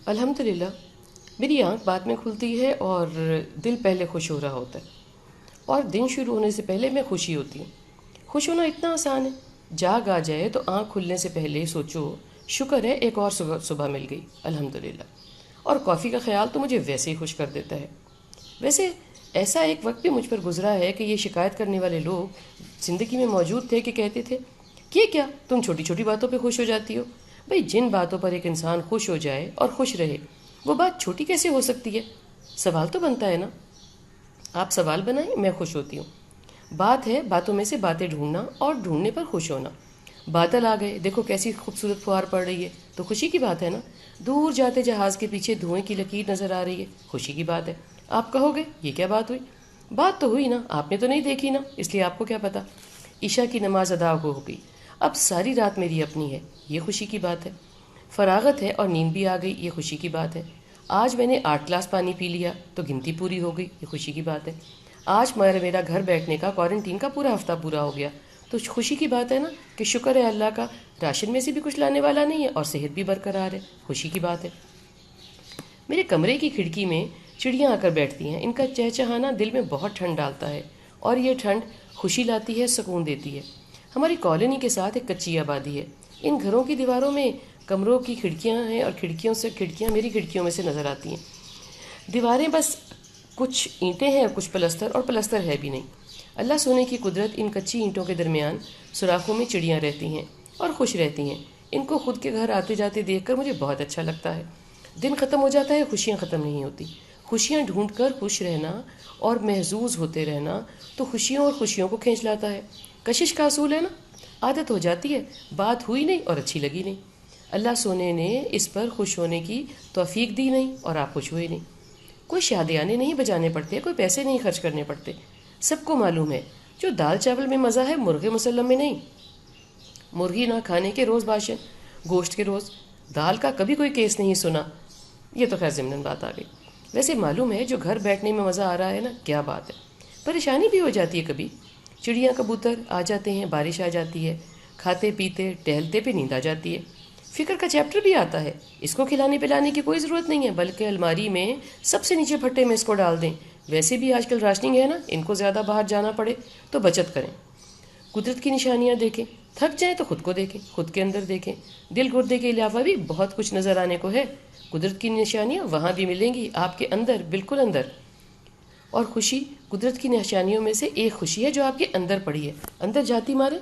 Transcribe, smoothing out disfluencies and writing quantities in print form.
الحمدللہ میری آنکھ بعد میں کھلتی ہے اور دل پہلے خوش ہو رہا ہوتا ہے، اور دن شروع ہونے سے پہلے میں خوشی ہوتی ہوں۔ خوش ہونا اتنا آسان ہے، جاگ آ جائے تو آنکھ کھلنے سے پہلے سوچو شکر ہے ایک اور صبح مل گئی الحمدللہ۔ اور کافی کا خیال تو مجھے ویسے ہی خوش کر دیتا ہے۔ ویسے ایسا ایک وقت بھی مجھ پر گزرا ہے کہ یہ شکایت کرنے والے لوگ زندگی میں موجود تھے کہ کہتے تھے یہ کیا تم چھوٹی چھوٹی باتوں پہ خوش ہو جاتی ہو؟ بھئی جن باتوں پر ایک انسان خوش ہو جائے اور خوش رہے وہ بات چھوٹی کیسے ہو سکتی ہے؟ سوال تو بنتا ہے نا۔ آپ سوال بنائیں، میں خوش ہوتی ہوں۔ بات ہے باتوں میں سے باتیں ڈھونڈنا اور ڈھونڈنے پر خوش ہونا۔ بادل آ گئے، دیکھو کیسی خوبصورت فوہار پڑ رہی ہے، تو خوشی کی بات ہے نا۔ دور جاتے جہاز کے پیچھے دھوئیں کی لکیر نظر آ رہی ہے، خوشی کی بات ہے۔ آپ کہو گے یہ کیا بات ہوئی؟ بات تو ہوئی نا، آپ نے تو نہیں دیکھی نا، اس لیے آپ کو کیا پتا۔ عشاء کی نماز ادا ہو گئی، اب ساری رات میری اپنی ہے، یہ خوشی کی بات ہے۔ فراغت ہے اور نیند بھی آ گئی، یہ خوشی کی بات ہے۔ آج میں نے 8 گلاس پانی پی لیا تو گنتی پوری ہو گئی، یہ خوشی کی بات ہے۔ آج میرا گھر بیٹھنے کا کوارنٹین کا پورا ہفتہ پورا ہو گیا تو خوشی کی بات ہے نا کہ شکر ہے اللہ کا، راشن میں سے بھی کچھ لانے والا نہیں ہے اور صحت بھی برقرار ہے، خوشی کی بات ہے۔ میرے کمرے کی کھڑکی میں چڑیاں آ کر بیٹھتی ہیں، ان کا چہچہانا دل میں بہت ٹھنڈ ڈالتا ہے، اور یہ ٹھنڈ خوشی لاتی ہے، سکون دیتی ہے۔ ہماری کالونی کے ساتھ ایک کچی آبادی ہے، ان گھروں کی دیواروں میں کمروں کی کھڑکیاں ہیں اور کھڑکیاں میری کھڑکیوں میں سے نظر آتی ہیں۔ دیواریں بس کچھ اینٹیں ہیں اور کچھ پلستر، اور پلستر ہے بھی نہیں۔ اللہ سونے کی قدرت، ان کچی اینٹوں کے درمیان سوراخوں میں چڑیاں رہتی ہیں اور خوش رہتی ہیں۔ ان کو خود کے گھر آتے جاتے دیکھ کر مجھے بہت اچھا لگتا ہے۔ دن ختم ہو جاتا ہے، خوشیاں ختم نہیں ہوتی۔ خوشیاں ڈھونڈ کر خوش رہنا اور محظوظ ہوتے رہنا تو خوشیوں اور خوشیوں کو کھینچ لاتا ہے۔ کشش کا اصول ہے نا، عادت ہو جاتی ہے، بات ہوئی نہیں اور اچھی لگی نہیں۔ اللہ سونے نے اس پر خوش ہونے کی توفیق دی نہیں اور آپ خوش ہوئے نہیں۔ کوئی شادیانے نہیں بجانے پڑتے، کوئی پیسے نہیں خرچ کرنے پڑتے۔ سب کو معلوم ہے جو دال چاول میں مزہ ہے مرغ مسلم میں نہیں۔ مرغی نہ کھانے کے روز باشن، گوشت کے روز۔ دال کا کبھی کوئی کیس نہیں سنا، یہ تو خیر ضمناً بات آ گئی۔ ویسے معلوم ہے جو گھر بیٹھنے میں مزہ آ رہا ہے نا، کیا بات ہے۔ پریشانی بھی ہو جاتی ہے کبھی، چڑیاں کبوتر آ جاتے ہیں، بارش آ جاتی ہے، کھاتے پیتے ٹہلتے پہ نیند آ جاتی ہے۔ فکر کا چیپٹر بھی آتا ہے، اس کو کھلانے پلانے کی کوئی ضرورت نہیں ہے، بلکہ الماری میں سب سے نیچے پھٹے میں اس کو ڈال دیں۔ ویسے بھی آج کل راشننگ ہے نا، ان کو زیادہ باہر جانا پڑے تو بچت کریں۔ قدرت کی نشانیاں دیکھیں، تھک جائیں تو خود کو دیکھیں، خود کے اندر دیکھیں۔ دل گردے کے علاوہ بھی بہت کچھ نظر آنے کو ہے۔ قدرت کی نشانیاں وہاں بھی ملیں گی، آپ کے اندر، بالکل اندر۔ اور خوشی قدرت کی نشانیوں میں سے ایک خوشی ہے جو آپ کے اندر پڑی ہے، اندر جاتی مارے